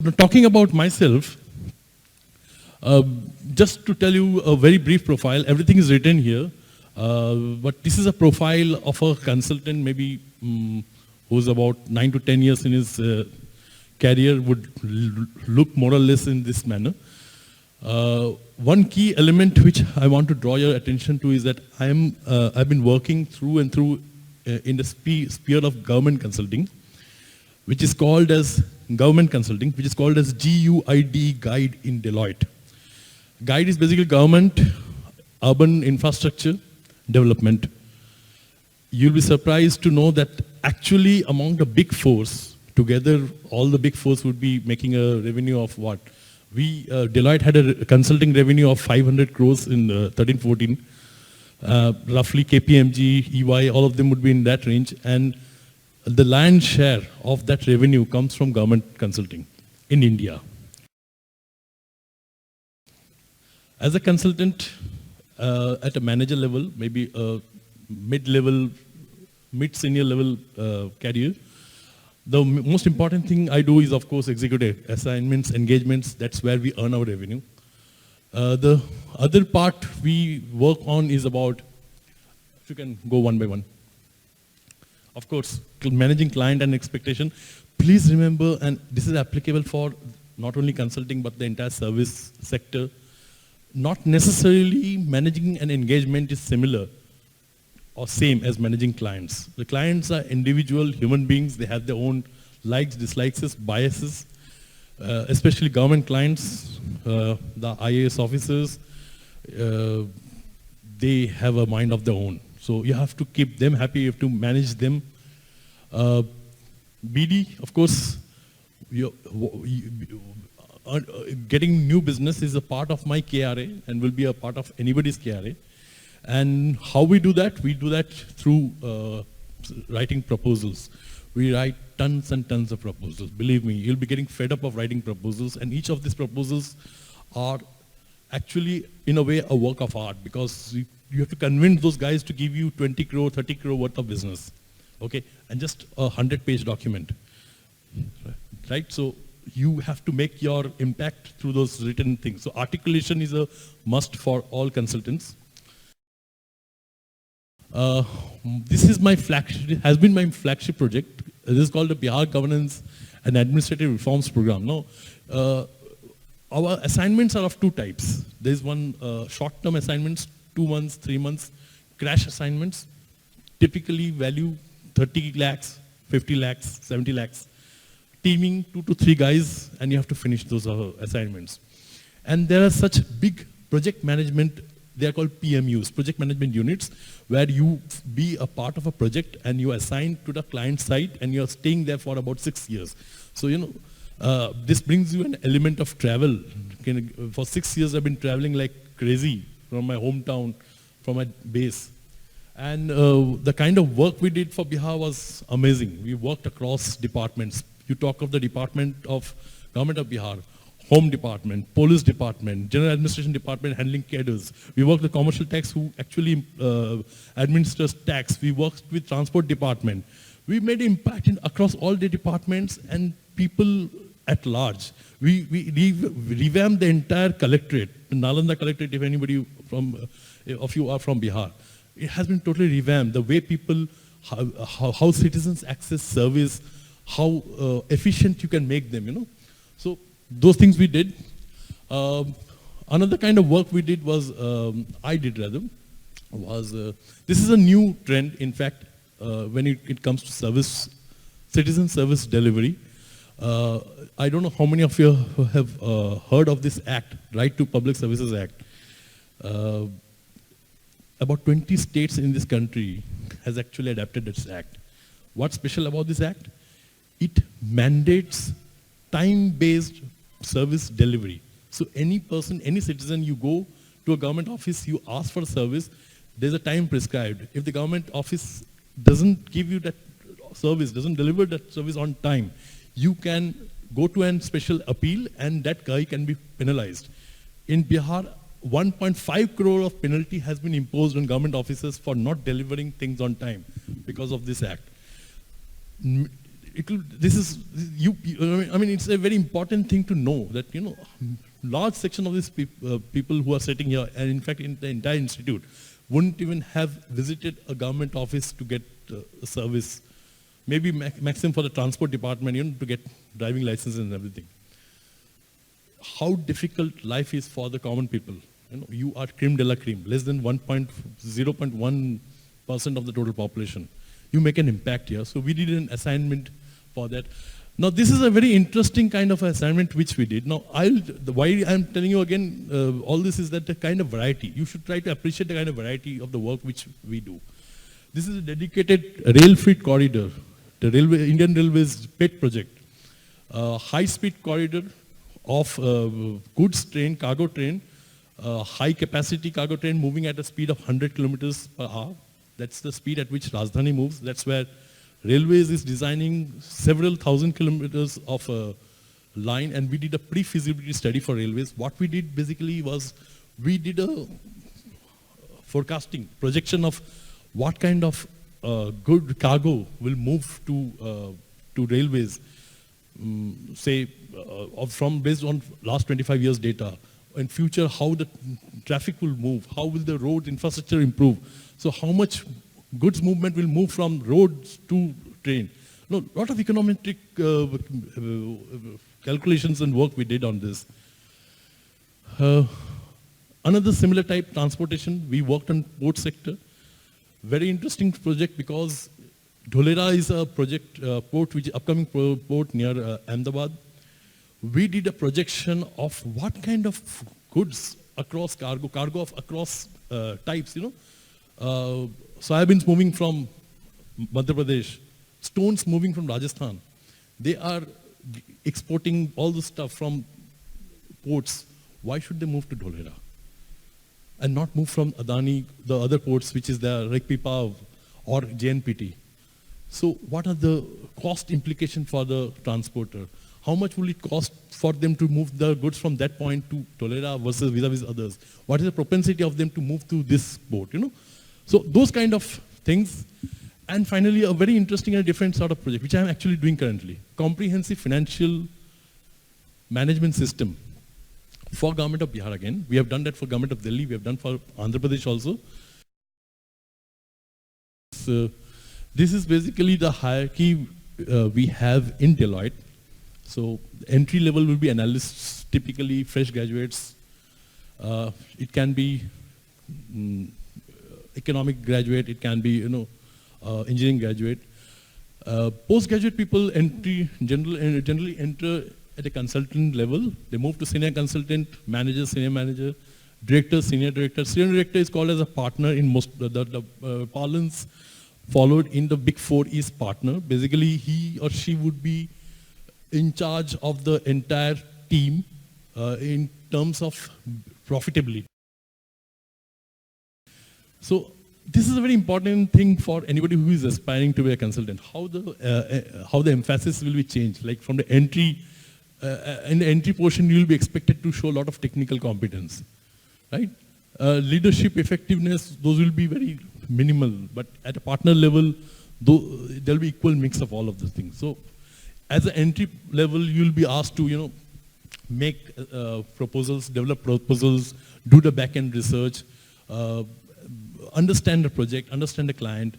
Now, talking about myself, just to tell you a very brief profile, everything is written here, but this is a profile of a consultant, maybe who's about 9 to 10 years in his career, would look more or less in this manner. One key element which I want to draw your attention to is that I've been working through and through in the sphere of government consulting, which is called as government consulting, which is called as GUID, Guide in Deloitte. Guide is basically government, urban infrastructure, development. You'll be surprised to know that actually among the big fours, together all the big fours would be making a revenue of what? Deloitte had a consulting revenue of 500 crores in 13-14. Roughly KPMG, EY, all of them would be in that range. And the lion's share of that revenue comes from government consulting in India. As a consultant at a manager level, maybe a mid-level, mid-senior level career, the most important thing I do is, of course, executive assignments, engagements. That's where we earn our revenue. The other part we work on is about, if you can go one by one. Of course, managing client and expectation. Please remember, and this is applicable for not only consulting, but the entire service sector. Not necessarily managing an engagement is similar or same as managing clients. The clients are individual human beings. They have their own likes, dislikes, biases, especially government clients, the IAS officers, they have a mind of their own. So you have to keep them happy, you have to manage them. BD, of course, getting new business is a part of my KRA and will be a part of anybody's KRA. And how we do that? We do that through writing proposals. We write tons and tons of proposals. Believe me, you'll be getting fed up of writing proposals, and each of these proposals are actually, in a way, a work of art, because you have to convince those guys to give you 20 crore, 30 crore worth of business, okay? And just a 100-page document, right? So you have to make your impact through those written things. So articulation is a must for all consultants. This is my flagship, has been my flagship project. This is called the Bihar Governance and Administrative Reforms Program. Now, our assignments are of two types. There's one short-term assignments, 2 months, 3 months, crash assignments, typically value 30 lakhs, 50 lakhs, 70 lakhs. Teaming 2 to 3 guys, and you have to finish those assignments. And there are such big project management, they are called PMUs, project management units, where you be a part of a project and you are assigned to the client site and you are staying there for about 6 years. So, you know, this brings you an element of travel. For 6 years, I've been traveling like crazy from my hometown, from my base. And the kind of work we did for Bihar was amazing. We worked across departments. You talk of the Department of Government of Bihar, Home Department, Police Department, General Administration Department handling cadres. We worked with Commercial Tax who actually administers tax. We worked with Transport Department. We made impact across all the departments and people at large. We revamped the entire collectorate, the Nalanda collectorate, if anybody of you are from Bihar. It has been totally revamped. The way people, how citizens access service, how efficient you can make them, you know. So those things we did. Another kind of work we did was, this is a new trend, in fact, when it comes to service, citizen service delivery. I don't know how many of you have heard of this act, Right to Public Services Act. About 20 states in this country has actually adopted this act. What's special about this act? It mandates time-based service delivery. So any person, any citizen, you go to a government office, you ask for a service, there's a time prescribed. If the government office doesn't give you that service, doesn't deliver that service on time, you can go to a special appeal and that guy can be penalized. In Bihar, 1.5 crore of penalty has been imposed on government officers for not delivering things on time because of this act. this is, I mean, it's a very important thing to know that, large section of these people who are sitting here, and in fact in the entire institute, wouldn't even have visited a government office to get a service. Maybe maximum for the transport department, to get driving licenses and everything. How difficult life is for the common people. You are creme de la creme, less than 0.1% of the total population. You make an impact here. So we did an assignment for that. Now this is a very interesting kind of assignment which we did. Now why I'm telling you again all this is that the kind of variety. You should try to appreciate the kind of variety of the work which we do. This is a dedicated rail freight corridor, the Indian Railways pet project. High-speed corridor of goods train, cargo train, high-capacity cargo train moving at a speed of 100 kilometers per hour. That's the speed at which Rajdhani moves. That's where Railways is designing several thousand kilometers of line, and we did a pre-feasibility study for Railways. What we did basically was, we did a forecasting, projection of what kind of good cargo will move to Railways, say, based on last 25 years data. In future, how the traffic will move, how will the road infrastructure improve. So how much goods movement will move from roads to train. No, a lot of econometric calculations and work we did on this. Another similar type transportation, we worked on port sector. Very interesting project because Dholera is a project, port, which upcoming port near Ahmedabad. We did a projection of what kind of goods across cargo of across types, soybeans moving from Madhya Pradesh, stones moving from Rajasthan. They are exporting all the stuff from ports. Why should they move to Dholera? And not move from Adani, the other ports, which is the Rekpipav or JNPT. So what are the cost implications for the transporter? How much will it cost for them to move the goods from that point to Tolera versus vis-a-vis others? What is the propensity of them to move to this port, So those kind of things. And finally, a very interesting and different sort of project, which I am actually doing currently. Comprehensive financial management system for government of Bihar again. We have done that for government of Delhi. We have done for Andhra Pradesh also. So this is basically the hierarchy we have in Deloitte. So entry level will be analysts, typically fresh graduates. It can be economic graduate, it can be engineering graduate. Postgraduate people generally enter at a consultant level. They move to senior consultant, manager, senior manager, director, senior director. Senior director is called as a partner in most the parlance followed in the Big Four is partner. Basically, he or she would be in charge of the entire team in terms of profitability. So this is a very important thing for anybody who is aspiring to be a consultant. How the emphasis will be changed. Like from the entry, in the entry portion, you will be expected to show a lot of technical competence, right? Leadership effectiveness, those will be very minimal. But at a partner level, there will be equal mix of all of those things. So as an entry level, you will be asked to, make proposals, develop proposals, do the back-end research, understand the project, understand the client,